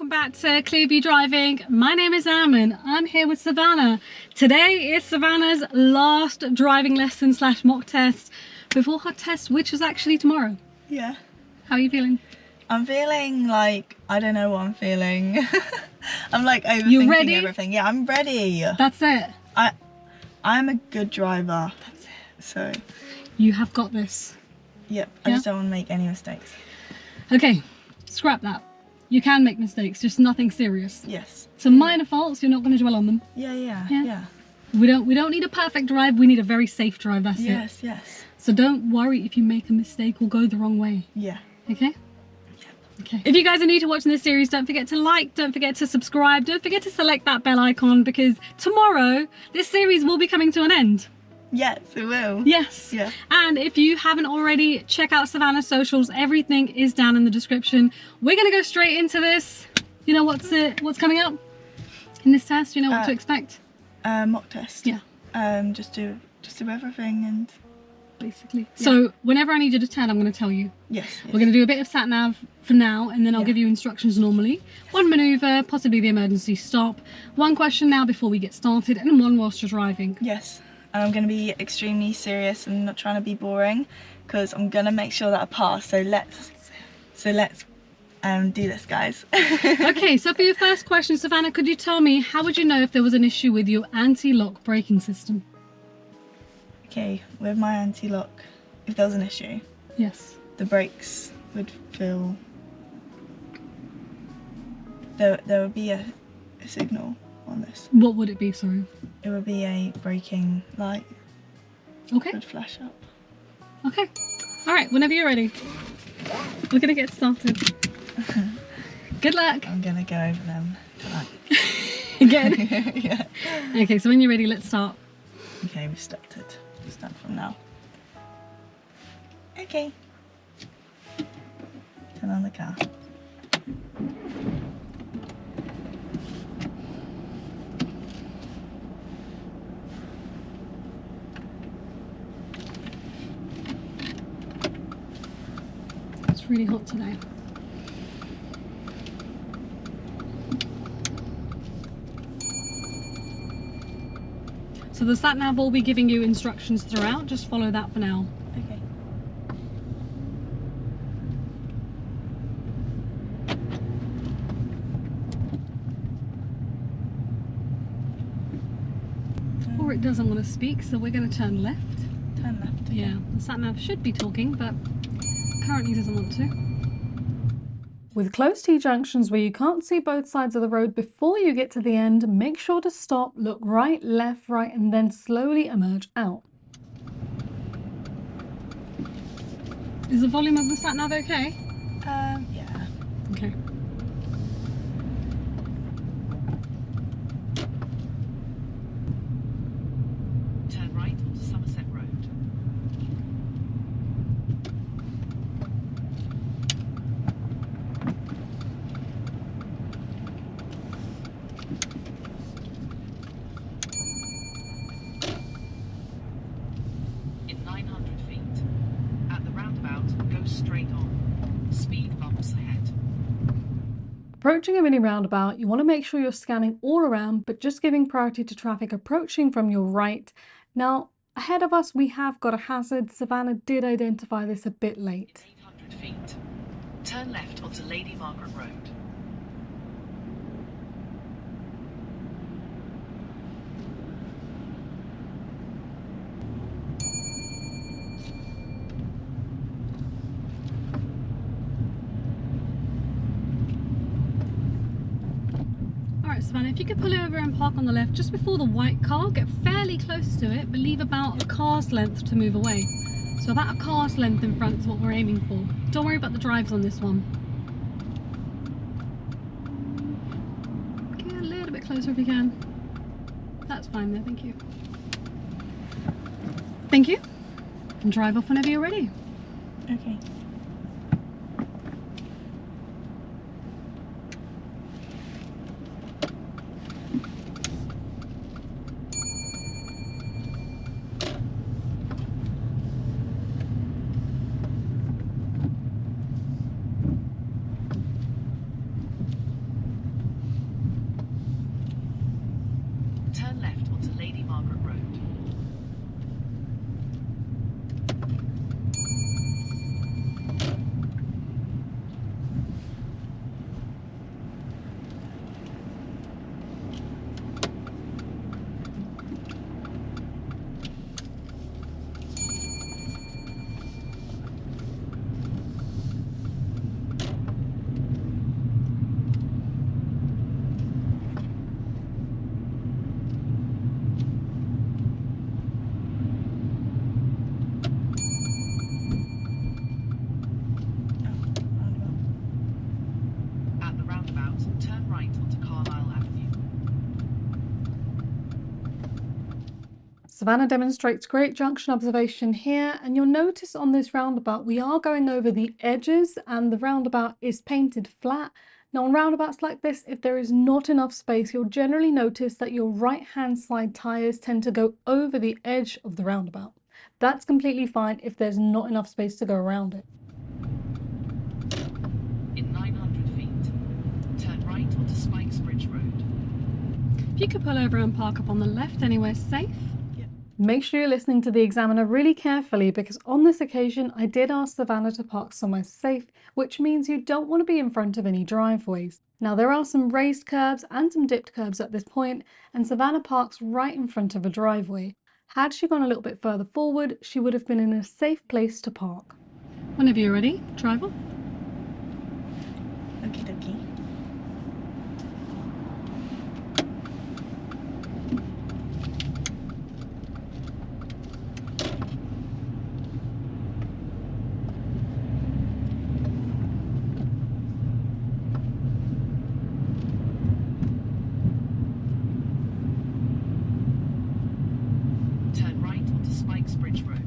welcome back to Clearview Driving. My name is Am and I'm here with Savannah. Today is Savannah's last driving lesson / mock test before her test, which is actually tomorrow. Yeah. How are you feeling? I'm feeling like, I don't know what I'm feeling. I'm like overthinking everything. Yeah, I'm ready. That's it. I'm a good driver. That's it. So. You have got this. Yep, I just don't want to make any mistakes. Okay, scrap that. You can make mistakes, just nothing serious. Yes. So minor faults, you're not going to dwell on them. Yeah. We don't need a perfect drive, we need a very safe drive, that's it. Yes. So don't worry if you make a mistake or go the wrong way. Yeah. Okay? Okay. If you guys are new to watching this series, don't forget to like, don't forget to subscribe, don't forget to select that bell icon because tomorrow this series will be coming to an end. Yes, it will. Yes. Yeah. And if you haven't already, check out Savannah's socials. Everything is down in the description. We're going to go straight into this. You know what's coming up in this test? You know what to expect? Mock test. Yeah. Just do everything and basically. Yeah. So whenever I need you to turn, I'm going to tell you. Yes. We're going to do a bit of sat nav for now, and then I'll give you instructions normally. One manoeuvre, possibly the emergency stop. One question now before we get started, and one whilst you're driving. Yes. And I'm going to be extremely serious and not trying to be boring because I'm going to make sure that I pass. So let's do this, guys. Okay, so for your first question, Savannah, could you tell me how would you know if there was an issue with your anti-lock braking system? Okay, with my anti-lock, if there was an issue, yes, the brakes would feel there would be a signal on this. What would it be, sorry? It would be a braking light. Okay. It would flash up. Okay. All right, whenever you're ready. We're gonna get started. Good luck. I'm gonna go over them tonight. Again? Yeah. Okay, so when you're ready, let's start. Okay, we started. Start from now. Okay. Turn on the car. It's really hot today. So the sat nav will be giving you instructions throughout, just follow that for now. Okay. Or it doesn't want to speak, so we're going to turn left. Turn left. Okay. Yeah, the sat nav should be talking, but currently doesn't want to. With close T-junctions where you can't see both sides of the road before you get to the end, make sure to stop, look right, left, right, and then slowly emerge out. Is the volume of the sat nav okay? Yeah. Okay. Turn right onto Somerset Road. In 900 feet. At the roundabout, go straight on. Speed bumps ahead. Approaching a mini roundabout, you want to make sure you're scanning all around, but just giving priority to traffic approaching from your right. Now, ahead of us, we have got a hazard. Savannah did identify this a bit late. 800 feet. Turn left onto Lady Margaret Road. Alright, Savannah, if you could pull over and park on the left just before the white car, get fairly close to it, but leave about a car's length to move away. So about a car's length in front is what we're aiming for. Don't worry about the drives on this one. Get a little bit closer if you can. That's fine there, thank you. Thank you. And drive off whenever you're ready. Okay. turn left onto Lady Margaret Road. At the roundabout, turn right onto Carlisle Avenue. Savannah demonstrates great junction observation here, and you'll notice on this roundabout we are going over the edges and the roundabout is painted flat. Now on roundabouts like this, if there is not enough space, you'll generally notice that your right hand side tyres tend to go over the edge of the roundabout. That's completely fine if there's not enough space to go around it. In 900 feet, turn right onto Spikes Bridge Road. If you could pull over and park up on the left anywhere safe. Make sure you're listening to the examiner really carefully, because on this occasion I did ask Savannah to park somewhere safe, which means you don't want to be in front of any driveways. Now there are some raised curbs and some dipped curbs at this point, and Savannah parks right in front of a driveway. Had she gone a little bit further forward, she would have been in a safe place to park. Whenever you're ready, drive off. Okie dokie. Turn right onto Spikes Bridge Road.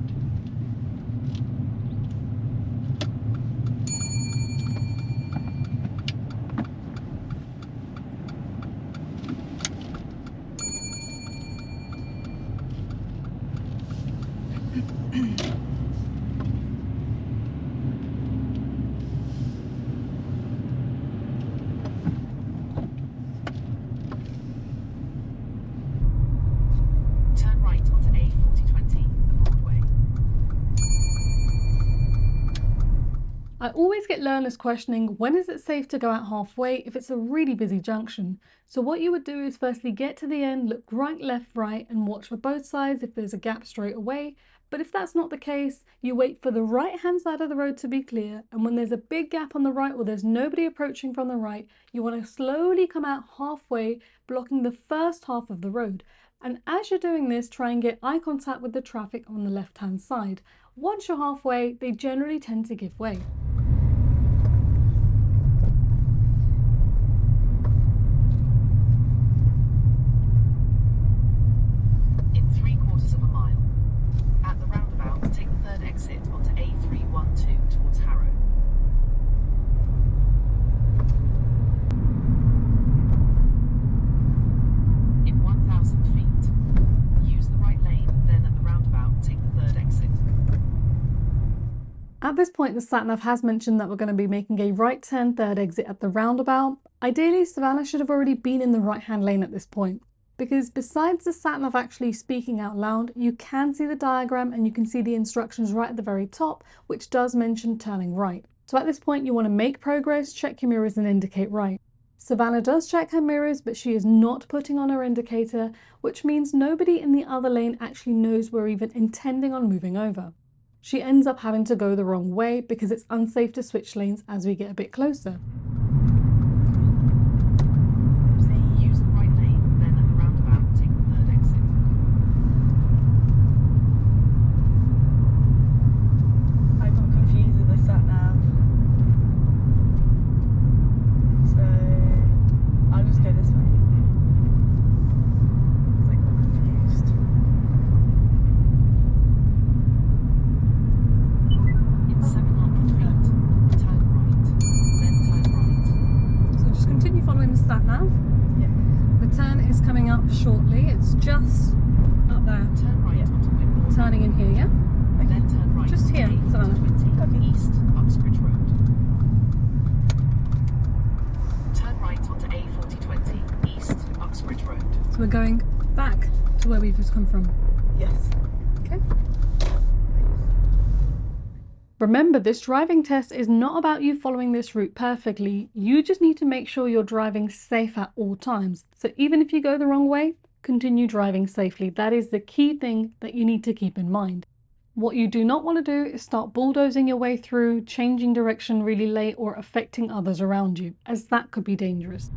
Turn right onto A4020, the Broadway. I always get learners questioning when is it safe to go out halfway if it's a really busy junction. So what you would do is firstly get to the end, look right, left, right, and watch for both sides if there's a gap straight away. But if that's not the case, you wait for the right hand side of the road to be clear, and when there's a big gap on the right or there's nobody approaching from the right, you want to slowly come out halfway, blocking the first half of the road. And as you're doing this, try and get eye contact with the traffic on the left hand side. Once you're halfway, they generally tend to give way. In 3/4 of a mile. At the roundabout, take the third exit onto A312 towards Harrow. In 1,000 feet, use the right lane, then at the roundabout, take the third exit. At this point, the sat-nav has mentioned that we're going to be making a right turn third exit at the roundabout. Ideally, Savannah should have already been in the right-hand lane at this point, because besides the sat-nav actually speaking out loud, you can see the diagram and you can see the instructions right at the very top, which does mention turning right. So at this point, you want to make progress, check your mirrors and indicate right. Savannah does check her mirrors, but she is not putting on her indicator, which means nobody in the other lane actually knows we're even intending on moving over. She ends up having to go the wrong way because it's unsafe to switch lanes as we get a bit closer. Use the right lane, then at the roundabout, take the third exit. I got confused with the sat nav. So I'll just go this way. 'Cause I got confused. In 700 feet, turn right, then turn right. So just continue following the sat-nav. Yeah. The turn is coming up shortly. It's just up there. Turn right onto Whitmore. Turning in here, yeah? Then turn right Just onto here, Savannah. A20 East Uxbridge Road. Turn right onto A4020 East Uxbridge Road. So we're going back To where we've just come from. Yes. Okay. Remember, this driving test is not about you following this route perfectly. You just need to make sure you're driving safe at all times. So even if you go the wrong way, continue driving safely. That is the key thing that you need to keep in mind. What you do not want to do is start bulldozing your way through, changing direction really late, or affecting others around you, as that could be dangerous.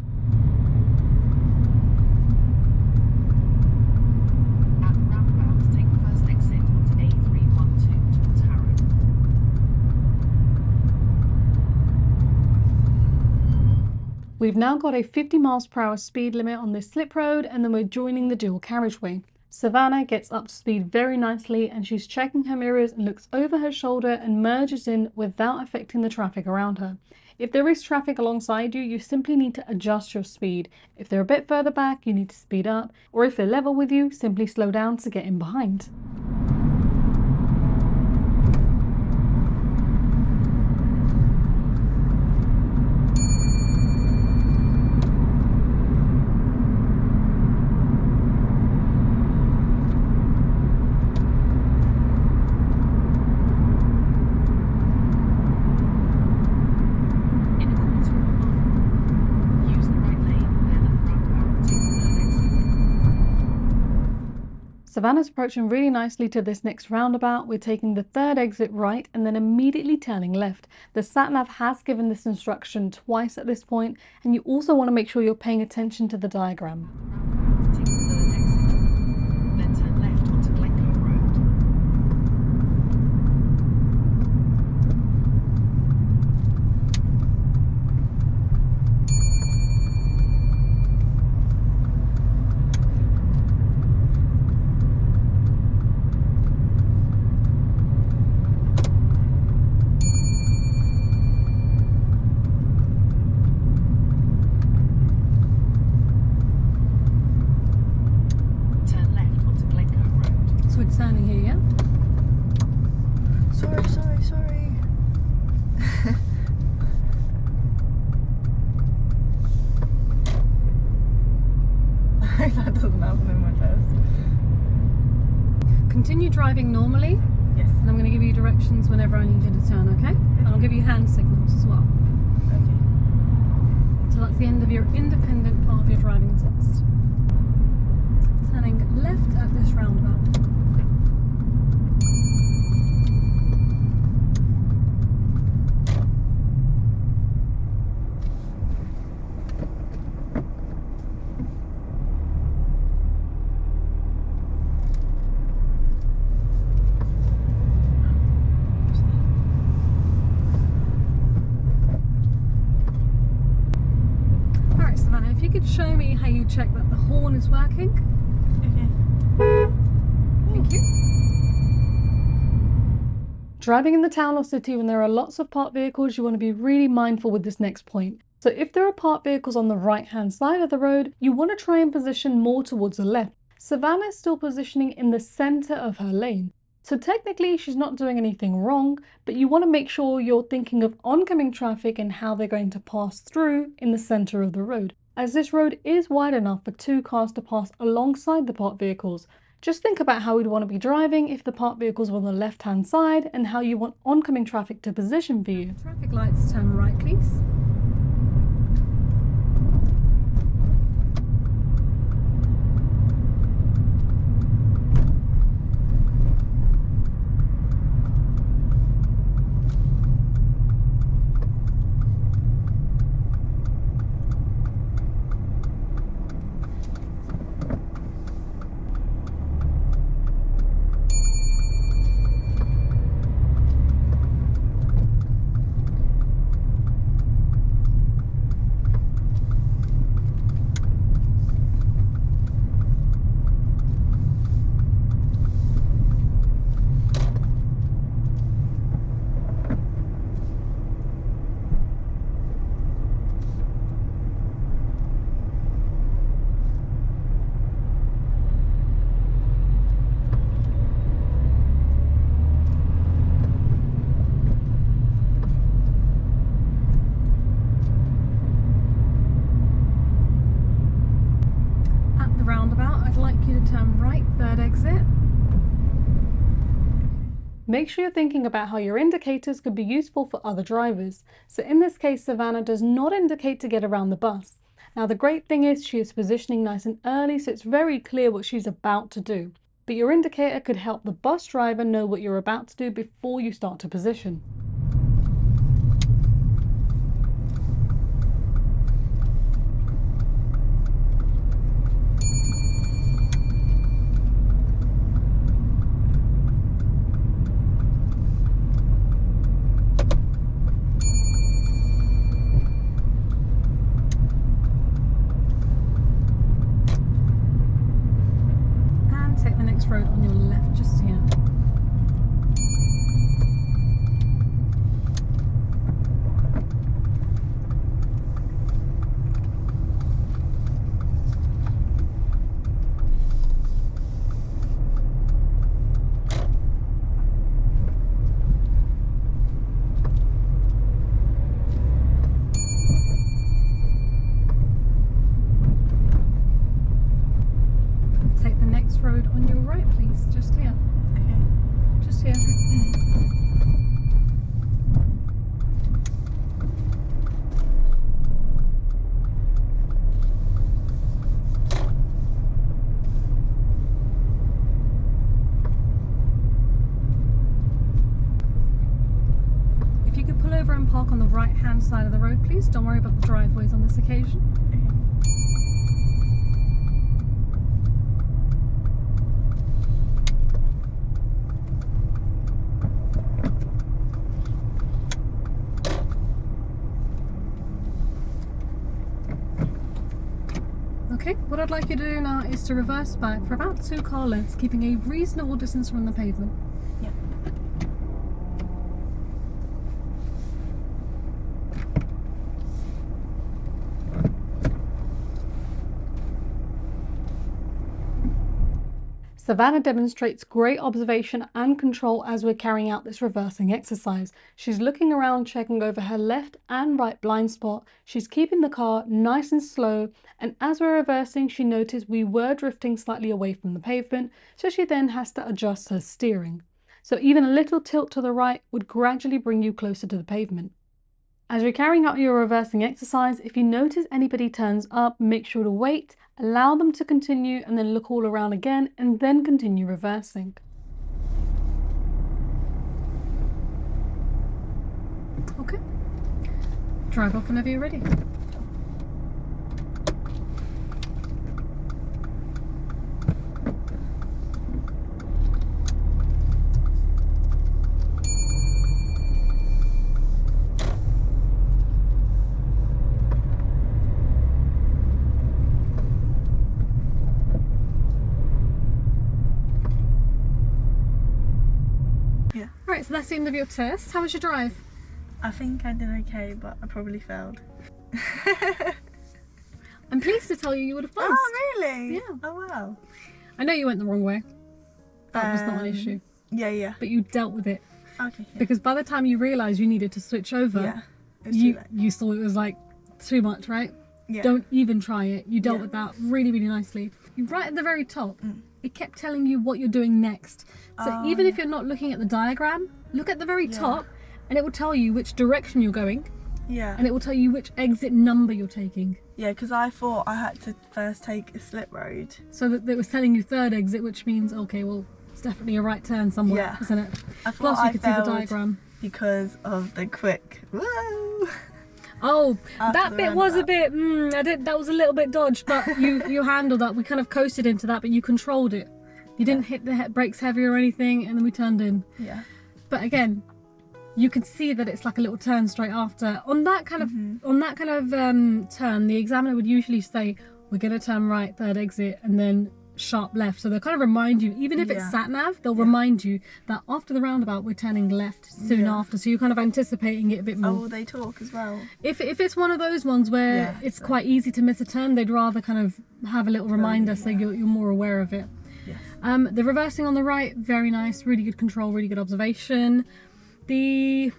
At the roundabout, take the first exit onto A312 towards Harrow. We've now got a 50 miles per hour speed limit on this slip road, and then we're joining the dual carriageway. Savannah gets up to speed very nicely, and she's checking her mirrors and looks over her shoulder and merges in without affecting the traffic around her. If there is traffic alongside you, you simply need to adjust your speed. If they're a bit further back, you need to speed up, or if they're level with you, simply slow down to get in behind. Savannah's approaching really nicely to this next roundabout. We're taking the third exit right and then immediately turning left. The sat-nav has given this instruction twice at this point, and you also want to make sure you're paying attention to the diagram. Take the third exit, then turn left onto Glencoe Road. So we're turning here, yeah? Sorry. I hope that doesn't happen in my test. Continue driving normally, Yes. and I'm going to give you directions whenever I need you to turn, okay? And I'll give you hand signals as well. Okay. So that's the end of your independent part of your driving test. Turning left at this roundabout. Alright, Savannah, if you could show me how you check that the horn is working. Okay. Thank you. Driving in the town or city when there are lots of parked vehicles, you want to be really mindful with this next point. So if there are parked vehicles on the right hand side of the road, you want to try and position more towards the left. Savannah is still positioning in the center of her lane. So technically she's not doing anything wrong, but you want to make sure you're thinking of oncoming traffic and how they're going to pass through in the center of the road, as this road is wide enough for two cars to pass alongside the parked vehicles. Just think about how we'd want to be driving if the parked vehicles were on the left hand side and how you want oncoming traffic to position for you. Traffic lights, turn right please. right, third exit. Make sure you're thinking about how your indicators could be useful for other drivers. So in this case, Savannah does not indicate to get around the bus. Now the great thing is she is positioning nice and early, so it's very clear what she's about to do. But your indicator could help the bus driver know what you're about to do before you start to position. Road on your left, just here. Take the next road on your right, please. Just here. Okay. Just here. If you could pull over and park on the right-hand side of the road, please. Don't worry about the driveways on this occasion. Okay, what I'd like you to do now is to reverse back for about 2 car lengths, keeping a reasonable distance from the pavement. Yeah. Savannah demonstrates great observation and control as we're carrying out this reversing exercise. She's looking around, checking over her left and right blind spot. She's keeping the car nice and slow, and as we're reversing, she noticed we were drifting slightly away from the pavement, so she then has to adjust her steering. So even a little tilt to the right would gradually bring you closer to the pavement. As you're carrying out your reversing exercise, if you notice anybody turns up, make sure to wait, allow them to continue, and then look all around again, and then continue reversing. Okay. Drive off whenever you're ready. Yeah. Right, so that's the end of your test. How was your drive? I think I did okay, but I probably failed. I'm pleased to tell you would have passed. Oh, really? Yeah. Oh, wow. I know you went the wrong way. That was not an issue. Yeah. But you dealt with it. Okay. Yeah. Because by the time you realised you needed to switch over, Yeah. It was too late. you saw it was like too much, right? Yeah. Don't even try it. You dealt Yeah. with that really, really nicely. Right at the very top, Mm. it kept telling you what you're doing next. So Oh, even if yeah. you're not looking at the diagram, look at the very Yeah. top and it will tell you which direction you're going, Yeah. and it will tell you which exit number you're taking. Yeah, because I thought I had to first take a slip road. So that it was telling you third exit, which means, okay, well, it's definitely a right turn somewhere, Yeah. isn't it? I thought Plus you I could see the failed diagram. because of the quick. Whoa! Oh, After that the bit was a roundabout. bit, that was a little bit dodged, but you handled that. We kind of coasted into that, but you controlled it. You didn't hit the brakes heavy or anything, and then we turned in. Yeah. But again, you could see that it's like a little turn straight after. On that kind of turn, the examiner would usually say, we're going to turn right, third exit, and then sharp left. So they'll kind of remind you, even if it's Yeah. sat nav, they'll remind you that after the roundabout we're turning left soon Yeah. after, so you're kind of anticipating it a bit more. Oh, they talk as well. If it's one of those ones where Yeah, it's so- quite easy to miss a turn, they'd rather kind of have a little reminder so yeah. you're more aware of it. Yes. The reversing on the right, very nice, really good control, really good observation. The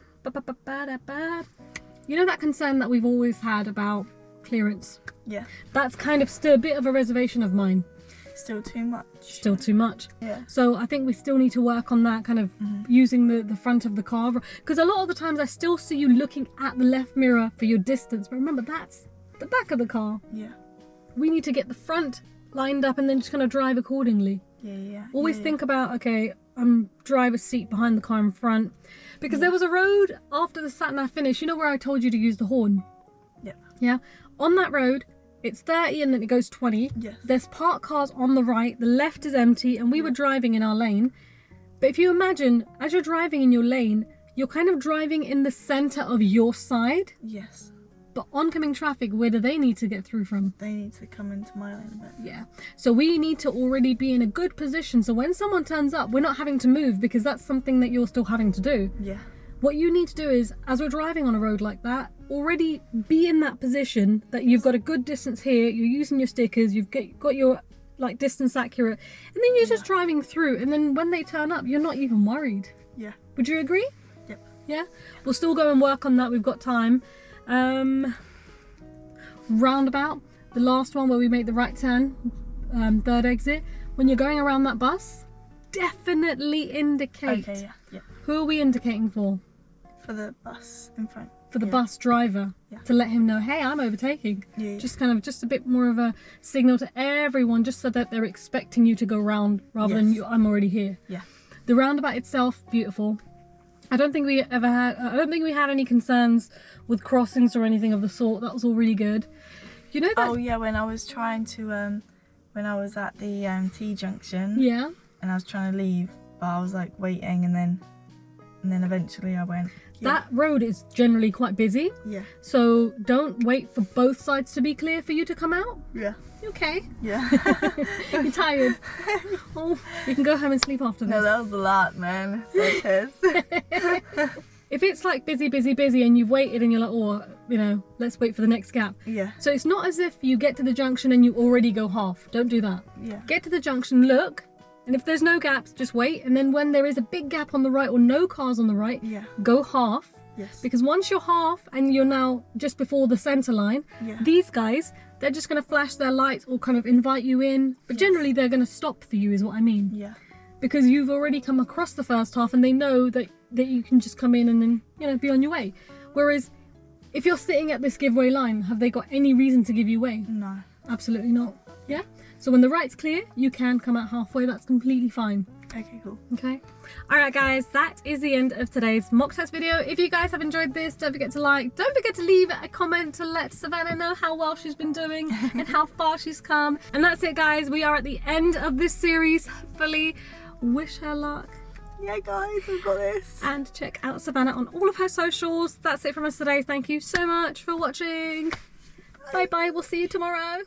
you know that concern that we've always had about clearance? Yeah. That's kind of still a bit of a reservation of mine. Still too much. Still too much. Yeah. So I think we still need to work on that, kind of using the front of the car, because a lot of the times I still see you looking at the left mirror for your distance, but remember that's the back of the car. Yeah. We need to get the front lined up and then just kind of drive accordingly. Yeah. Always think about, okay, I'm driver's seat behind the car in front, because there was a road after the sat-nav finish, you know where I told you to use the horn? Yeah. Yeah. On that road, it's 30 and then it goes 20. Yes. There's parked cars on the right, the left is empty, and we were driving in our lane. But if you imagine, as you're driving in your lane, you're kind of driving in the center of your side. Yes. But oncoming traffic, where do they need to get through from? They need to come into my lane a bit. Yeah. So we need to already be in a good position. So when someone turns up, we're not having to move, because that's something that you're still having to do. Yeah. What you need to do is, as we're driving on a road like that, already be in that position that you've got a good distance here, you're using your stickers, you've got your like distance accurate, and then you're just driving through, and then when they turn up, you're not even worried. Yeah. Would you agree? Yep. Yeah? We'll still go and work on that, we've got time. Roundabout, the last one where we make the right turn, third exit. When you're going around that bus, definitely indicate. Okay, yeah. Who are we indicating for? For the bus in front. For the bus driver, to let him know, hey, I'm overtaking. Yeah. Just a bit more of a signal to everyone, just so that they're expecting you to go round rather than I'm already here. Yeah. The roundabout itself, beautiful. I don't think we had any concerns with crossings or anything of the sort. That was all really good. You know that? Oh yeah, when I was trying to when I was at the T junction. Yeah. And I was trying to leave, but I was like waiting, and then eventually I went. Yeah. That road is generally quite busy. Yeah. So don't wait for both sides to be clear for you to come out. Yeah. You okay? Yeah. You're tired. Oh, you can go home and sleep after this. No, that was a lot, man. If it's like busy and you've waited and you're like, oh, you know, let's wait for the next gap. Yeah. So it's not as if you get to the junction and you already go half. Don't do that. Yeah. Get to the junction, look, and if there's no gaps, just wait. And then when there is a big gap on the right or no cars on the right, go half. Yes. Because once you're half and you're now just before the center line, these guys, they're just going to flash their lights or kind of invite you in. But generally they're going to stop for you is what I mean. Yeah. Because you've already come across the first half and they know that you can just come in and then, you know, be on your way. Whereas if you're sitting at this giveaway line, have they got any reason to give you way? No. Absolutely not. Yeah? So when the right's clear, you can come out halfway. That's completely fine. Okay, cool. Okay. Alright guys, that is the end of today's mock test video. If you guys have enjoyed this, don't forget to like, don't forget to leave a comment to let Savannah know how well she's been doing and how far she's come. And that's it guys, we are at the end of this series. Hopefully, wish her luck. Yeah guys, we've got this. And check out Savannah on all of her socials. That's it from us today. Thank you so much for watching. Bye bye, we'll see you tomorrow.